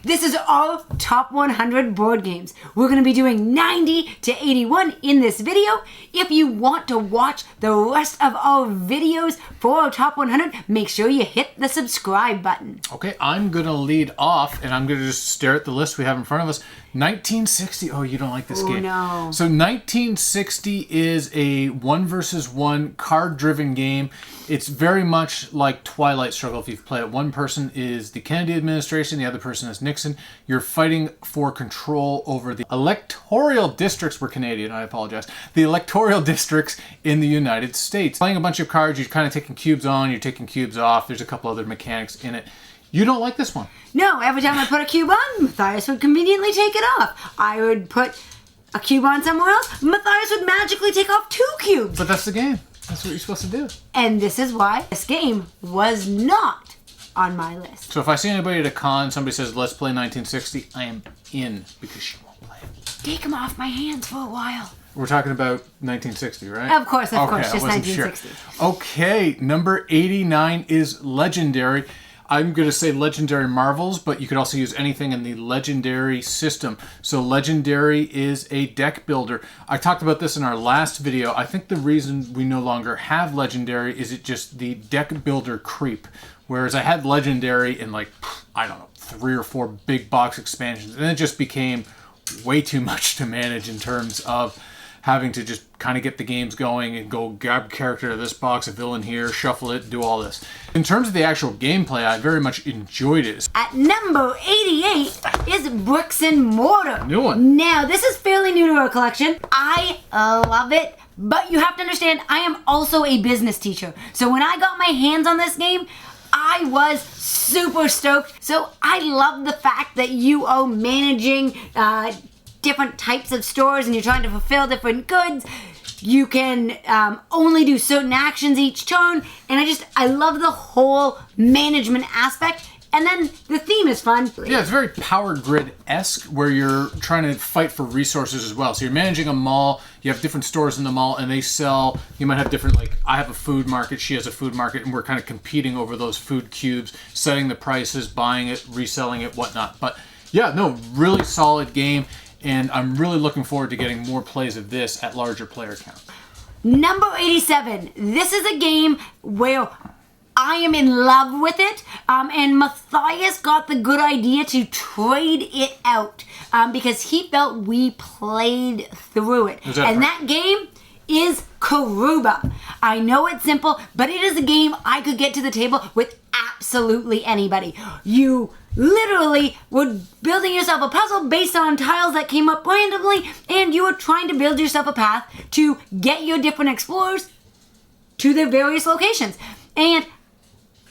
This is our top 100 board games. We're going to be doing 90 to 81 in this video. If you want to watch the rest of our videos for our top 100, make sure you hit the subscribe button. Okay, I'm going to lead off, and I'm going to just stare at the list we have in front of us. 1960. Oh, you don't like this game. No. So 1960 is a 1 versus 1 card-driven game. It's very much like Twilight Struggle if you've played it. One person is the Kennedy administration, the other person is Nixon. You're fighting for control over the electoral districts. We're Canadian, I apologize. The electoral districts in the United States. Playing a bunch of cards, you're kind of taking cubes on, you're taking cubes off. There's a couple other mechanics in it. You don't like this one. No, every time I put a cube on, Matthias would conveniently take it off. I would put a cube on somewhere else, Matthias would magically take off 2 cubes. But that's the game. That's what you're supposed to do. And this is why this game was not on my list. So if I see anybody at a con, somebody says, let's play 1960, I am in because she won't play it. Take them off my hands for a while. We're talking about 1960, right? Of course, just 1960. Sure. Okay, number 89 is Legendary. I'm going to say Legendary Marvels, but you could also use anything in the Legendary system. So Legendary is a deck builder. I talked about this in our last video. I think the reason we no longer have Legendary is it just the deck builder creep. Whereas I had Legendary in like, I don't know, 3 or 4 big box expansions. And it just became way too much to manage in terms of having to just kind of get the games going and go grab a character out of this box, a villain here, shuffle it, do all this. In terms of the actual gameplay, I very much enjoyed it. At number 88 is Bricks and Mortar. New one. Now, this is fairly new to our collection. I love it, but you have to understand, I am also a business teacher. So when I got my hands on this game, I was super stoked. So I love the fact that you are managing different types of stores and you're trying to fulfill different goods. You can only do certain actions each turn, and I love the whole management aspect. And then the theme is fun. Yeah, it's very Power Grid-esque where you're trying to fight for resources as well. So you're managing a mall, you have different stores in the mall, and they sell, you might have different, like I have a food market, she has a food market, and we're kind of competing over those food cubes, setting the prices, buying it, reselling it, whatnot. But yeah, no, really solid game. And I'm really looking forward to getting more plays of this at larger player count. Number 87. This is a game where I am in love with it. And Matthias got the good idea to trade it out because he felt we played through it. And that game is Karuba. I know it's simple, but it is a game I could get to the table with absolutely anybody. You literally were building yourself a puzzle based on tiles that came up randomly, and you were trying to build yourself a path to get your different explorers to their various locations. And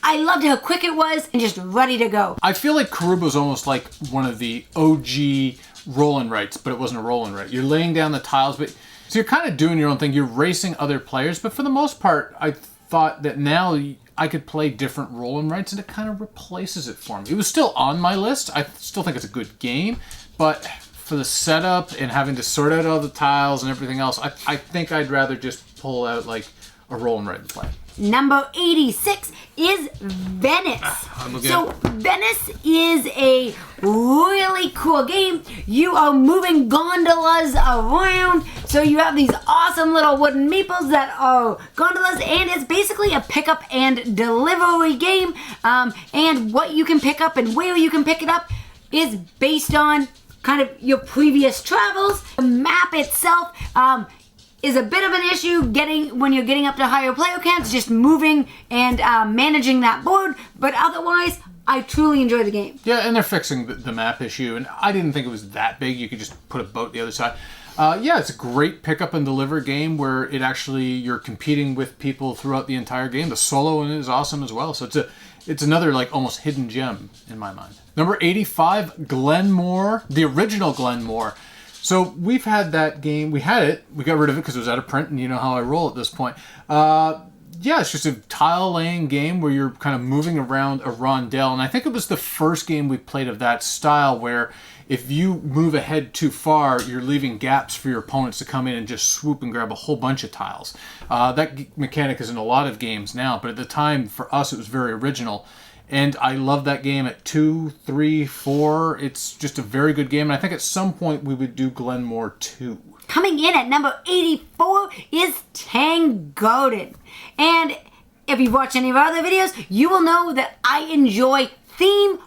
I loved how quick it was and just ready to go. I feel like Karuba is almost like one of the OG roll and writes, but it wasn't a roll and write. You're laying down the tiles, but so you're kind of doing your own thing. You're racing other players, but for the most part, I thought that now I could play different roll and writes, and it kind of replaces it for me. It was still on my list. I still think it's a good game, but for the setup and having to sort out all the tiles and everything else, I think I'd rather just pull out like a roll and write and play. Number 86 is Venice. So Venice is a really cool game. You are moving gondolas around. So you have these awesome little wooden meeples that are gondolas, and it's basically a pickup and delivery game. And what you can pick up and where you can pick it up is based on kind of your previous travels. The map itself is a bit of an issue when you're getting up to higher player counts, just moving and managing that board. But otherwise, I truly enjoy the game. Yeah, and they're fixing the map issue, and I didn't think it was that big. You could just put a boat the other side. Yeah, it's a great pick up and deliver game where it actually you're competing with people throughout the entire game. The solo in it is awesome as well. So it's another like almost hidden gem in my mind. Number 85, Glenmore, the original Glenmore. So we've had that game. We had it. We got rid of it because it was out of print, and you know how I roll at this point. Yeah, it's just a tile laying game where you're kind of moving around a rondel. And I think it was the first game we played of that style where if you move ahead too far, you're leaving gaps for your opponents to come in and just swoop and grab a whole bunch of tiles. That mechanic is in a lot of games now, but at the time, for us, it was very original. And I love that game at 2, 3, 4. It's just a very good game. And I think at some point we would do Glenmore 2. Coming in at number 84 is Tangoden. And if you've watched any of our other videos, you will know that I enjoy theme,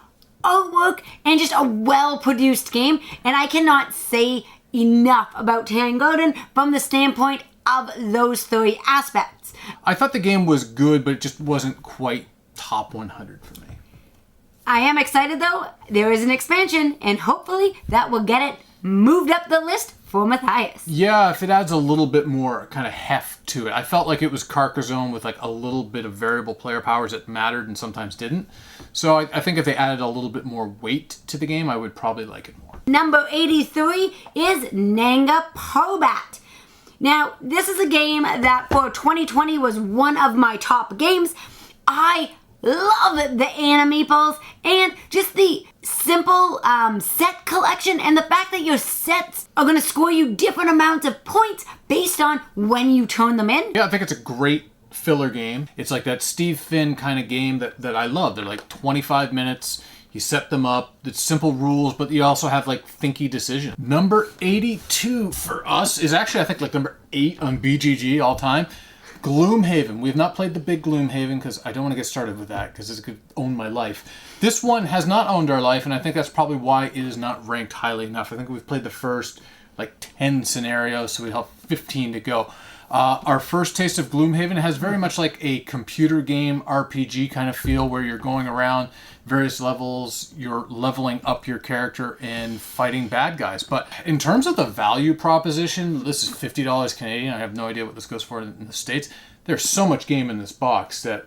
artwork, and just a well-produced game. And I cannot say enough about Tangoden from the standpoint of those 3 aspects. I thought the game was good, but it just wasn't quite top 100 for me. I am excited though. There is an expansion, and hopefully that will get it moved up the list for Matthias. Yeah, if it adds a little bit more kind of heft to it. I felt like it was Carcassonne with like a little bit of variable player powers that mattered and sometimes didn't. So I think if they added a little bit more weight to the game, I would probably like it more. Number 83 is Nanga Parbat. Now, this is a game that for 2020 was one of my top games. I love the Meeples and just the simple set collection and the fact that your sets are going to score you different amounts of points based on when you turn them in. Yeah, I think it's a great filler game. It's like that Steve Finn kind of game that I love. They're like 25 minutes. You set them up. It's simple rules, but you also have like thinky decisions. Number 82 for us is actually, I think, like number 8 on BGG all time. Gloomhaven. We have not played the big Gloomhaven because I don't want to get started with that because it could own my life. This one has not owned our life, and I think that's probably why it is not ranked highly enough. I think we've played the first like 10 scenarios, so we have 15 to go. Our first taste of Gloomhaven has very much like a computer game RPG kind of feel where you're going around various levels, you're leveling up your character and fighting bad guys. But in terms of the value proposition, this is $50 Canadian. I have no idea what this goes for in the States. There's so much game in this box that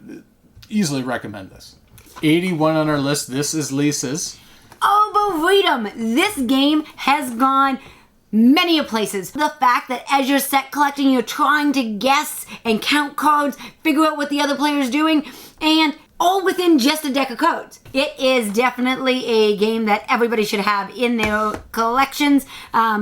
easily recommend this. 81 on our list. This is Lisa's. Arboretum. This game has gone many places. The fact that as you're set collecting, you're trying to guess and count cards, figure out what the other player is doing, and all within just a deck of cards. It is definitely a game that everybody should have in their collections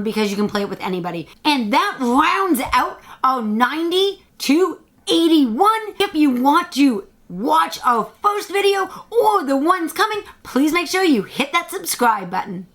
because you can play it with anybody. And that rounds out our 90 to 81. If you want to watch our first video or the ones coming, please make sure you hit that subscribe button.